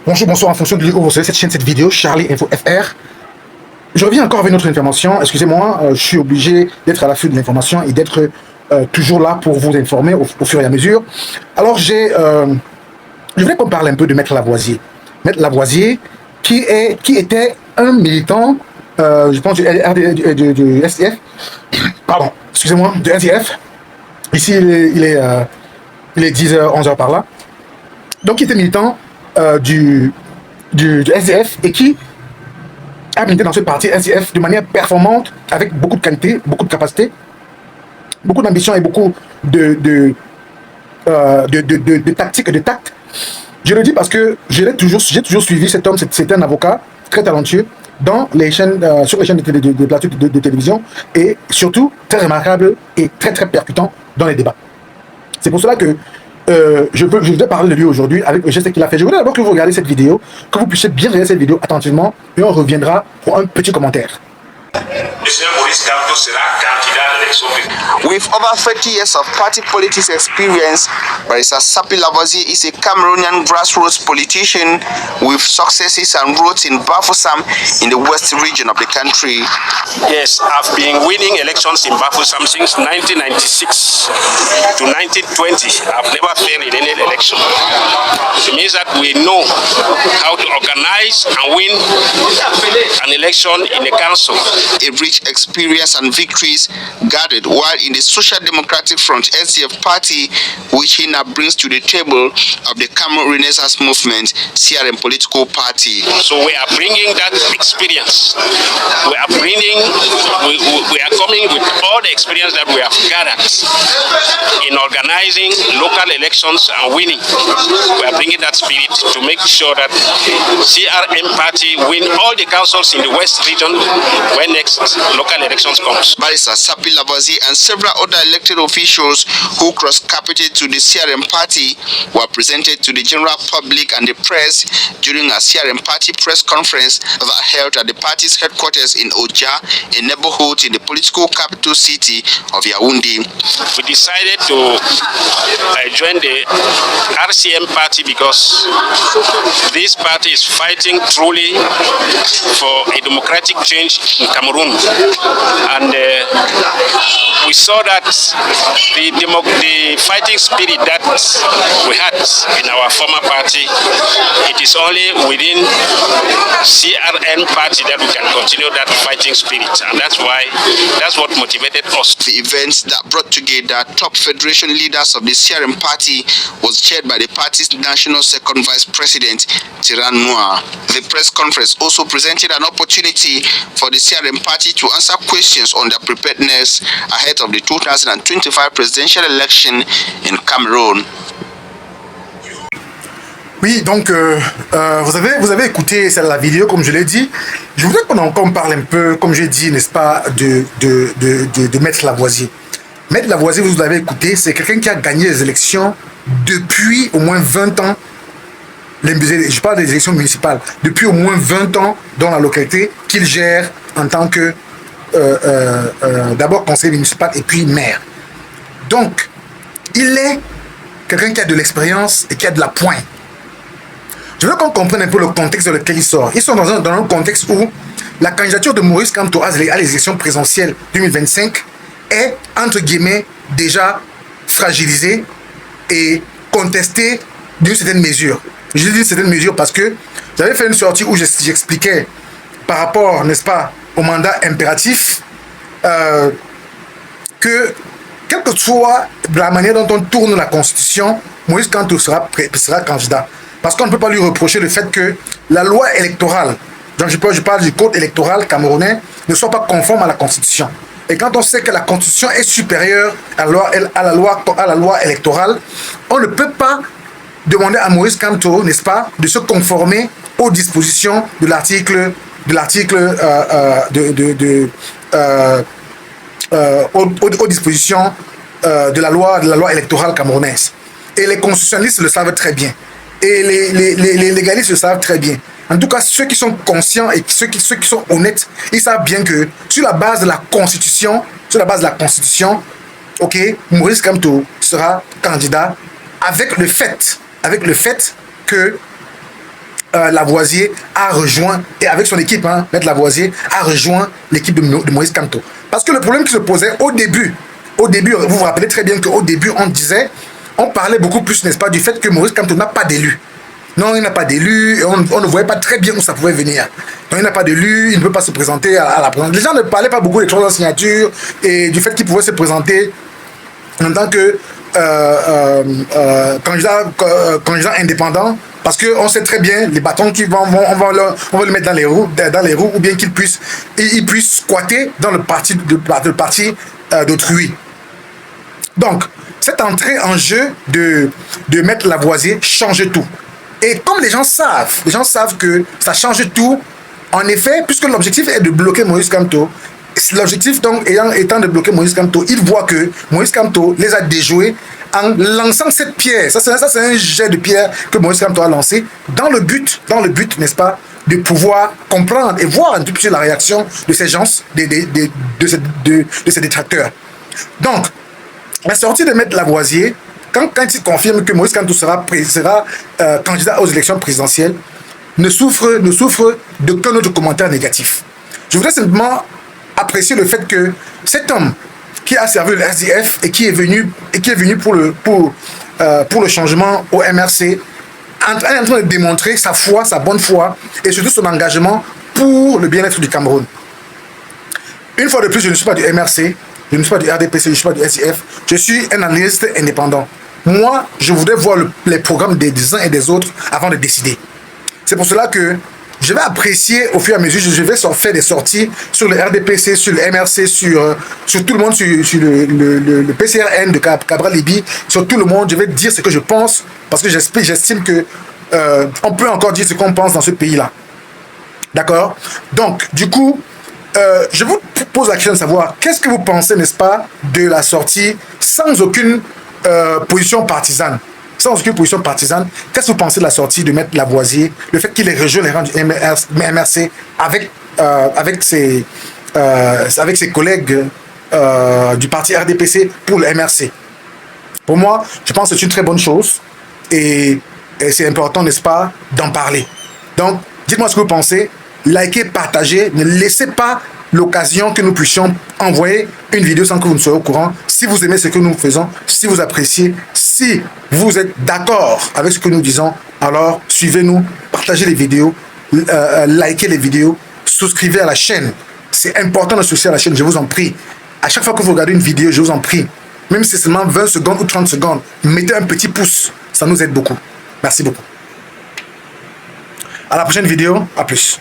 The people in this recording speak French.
Bonjour, bonsoir, en fonction de l'île où vous savez cette chaîne, cette vidéo, Charlie Info FR. Je reviens encore avec notre information. Excusez-moi, je suis obligé d'être à l'affût de l'information et d'être toujours là pour vous informer au fur et à mesure. Alors, je voulais qu'on parle un peu de Maître Lavoisier. Maître Lavoisier, qui était un militant, je pense, du SDF, pardon, excusez-moi, du SDF. Ici, il est 10h, 11h par là. Donc, il était militant du SDF et qui a milité dans ce parti SDF de manière performante, avec beaucoup de qualité, beaucoup de capacité, beaucoup d'ambition et beaucoup de tactique et de tact. Je le dis parce que j'ai toujours suivi cet homme. C'est un avocat très talentueux dans les chaînes, sur les chaînes de plateaux de télévision, et surtout très remarquable et très percutant dans les débats. C'est pour cela que je vais parler de lui aujourd'hui avec le geste qu'il a fait. Je voudrais d'abord que vous regardiez cette vidéo, que vous puissiez bien regarder cette vidéo attentivement, et on reviendra pour un petit commentaire. With over 30 years of party politics experience, Barrister Sappi Lavoisier is a Cameroonian grassroots politician with successes and roots in Bafoussam in the west region of the country. Yes, I've been winning elections in Bafoussam since 1996 to 1920. I've never failed in any election. It means that we know how to organize and win an election in the council. A rich experience and victories gathered while in the Social Democratic Front SDF party, which he now brings to the table of the Cameroon Renaissance Movement CRM political party. So we are bringing that experience. We are coming with all the experience that we have gathered in organizing local elections and winning. We are bringing that spirit to make sure that CRM party win all the councils in the West region when next local elections comes. Barrister Sappi Lavoisier and several other elected officials who cross-carpeted to the CRM party were presented to the general public and the press during a CRM party press conference that held at the party's headquarters in Oja, a neighborhood in the political capital city of Yaoundé. We decided to join the RCM party because this party is fighting truly for a democratic change in Cameroon, and we saw that the fighting spirit that we had in our former party, it is only within CRN party that we can continue that fighting spirit, and that's what motivated us. The events that brought together top federation leaders of the CRM party was chaired by the party's national second vice president, Tiran Noir. The press conference also presented an opportunity for the CRM party to answer questions on their preparedness ahead of the 2025 presidential election in Cameroon. Oui, donc vous avez écouté la vidéo, comme je l'ai dit. Je voudrais qu'on parle un peu, comme j'ai dit, n'est-ce pas, de Maître Lavoisier. Maître Lavoisier, vous l'avez écouté, c'est quelqu'un qui a gagné les élections depuis au moins 20 ans. Je parle des élections municipales. Depuis au moins 20 ans dans la localité qu'il gère en tant que d'abord conseiller municipal et puis maire. Donc, il est quelqu'un qui a de l'expérience et qui a de la pointe. Je veux qu'on comprenne un peu le contexte dans lequel il sort. Ils sont dans un contexte où la candidature de Maurice Kamto à les élections présidentielles 2025 est, entre guillemets, déjà fragilisée et contestée d'une certaine mesure. Je dis d'une certaine mesure parce que j'avais fait une sortie où j'expliquais par rapport, n'est-ce pas, au mandat impératif, que quelle que soit la manière dont on tourne la Constitution, Maurice Kamto sera candidat. Parce qu'on ne peut pas lui reprocher le fait que la loi électorale, donc je parle du code électoral camerounais, ne soit pas conforme à la Constitution. Et quand on sait que la Constitution est supérieure à la loi électorale, on ne peut pas demander à Maurice Kamto, n'est-ce pas, de se conformer aux dispositions de aux dispositions de la loi électorale camerounaise. Et les constitutionnalistes le savent très bien. Et les légalistes le savent très bien. En tout cas, ceux qui sont conscients et ceux qui sont honnêtes, ils savent bien que sur la base de la Constitution, ok, Maurice Kamto sera candidat avec le fait que Lavoisier a rejoint, et avec son équipe, hein, Maître Lavoisier a rejoint l'équipe de Moïse Kamto. Parce que le problème qui se posait au début, vous vous rappelez très bien qu'au début, on parlait beaucoup plus, n'est-ce pas, du fait que Moïse Kamto n'a pas d'élu. Non, il n'a pas d'élu, on ne voyait pas très bien où ça pouvait venir. Donc il n'a pas d'élu, il ne peut pas se présenter à la présidence. Les gens ne parlaient pas beaucoup des choses en signature et du fait qu'il pouvait se présenter en tant que candidat indépendant, parce qu'on sait très bien les bâtons qui on va le mettre dans les roues, ou bien qu'il puisse squatter dans le parti d'autrui. Donc, cette entrée en jeu de Maître Lavoisier change tout. Et comme les gens savent que ça change tout, en effet, puisque l'objectif est de bloquer Moïse Kamto, l'objectif donc étant de bloquer Moïse Kamto, ils voient que Moïse Kamto les a déjoués en lançant cette pierre. Ça, c'est un jet de pierre que Moïse Kamto a lancé dans le but, n'est-ce pas, de pouvoir comprendre et voir un petit peu la réaction de ces gens, de ces détracteurs. Donc, la sortie de Maître Lavoisier, quand il confirme que Moïse Kamto sera candidat aux élections présidentielles, ne souffre d'aucun autre commentaire négatif. Je voudrais simplement apprécier le fait que cet homme qui a servi le SDF et qui est venu pour le changement au MRC est en train de démontrer sa foi, sa bonne foi et surtout son engagement pour le bien-être du Cameroun. Une fois de plus, je ne suis pas du MRC, je ne suis pas du RDPC, je ne suis pas du SDF, je suis un analyste indépendant. Moi, je voudrais voir les programmes des uns et des autres avant de décider. C'est pour cela que je vais apprécier au fur et à mesure, je vais faire des sorties sur le RDPC, sur le MRC, sur tout le monde, sur le PCRN de Cabral Libye, sur tout le monde. Je vais dire ce que je pense parce que j'estime que on peut encore dire ce qu'on pense dans ce pays-là. D'accord? Donc, du coup, je vous pose la question de savoir qu'est-ce que vous pensez, n'est-ce pas, de la sortie sans aucune position partisane. Sans aucune position partisane, qu'est-ce que vous pensez de la sortie de Maître Lavoisier, le fait qu'il ait rejoint les rangs du MRC avec ses collègues du parti RDPC pour le MRC? Pour moi, je pense que c'est une très bonne chose et c'est important, n'est-ce pas, d'en parler. Donc, dites-moi ce que vous pensez, likez, partagez, ne laissez pas l'occasion que nous puissions envoyer une vidéo sans que vous ne soyez au courant. Si vous aimez ce que nous faisons, si vous appréciez, si vous êtes d'accord avec ce que nous disons, alors suivez-nous, partagez les vidéos, likez les vidéos, souscrivez à la chaîne. C'est important de souscrire à la chaîne, je vous en prie. À chaque fois que vous regardez une vidéo, je vous en prie, même si c'est seulement 20 secondes ou 30 secondes, mettez un petit pouce, ça nous aide beaucoup. Merci beaucoup. À la prochaine vidéo, à plus.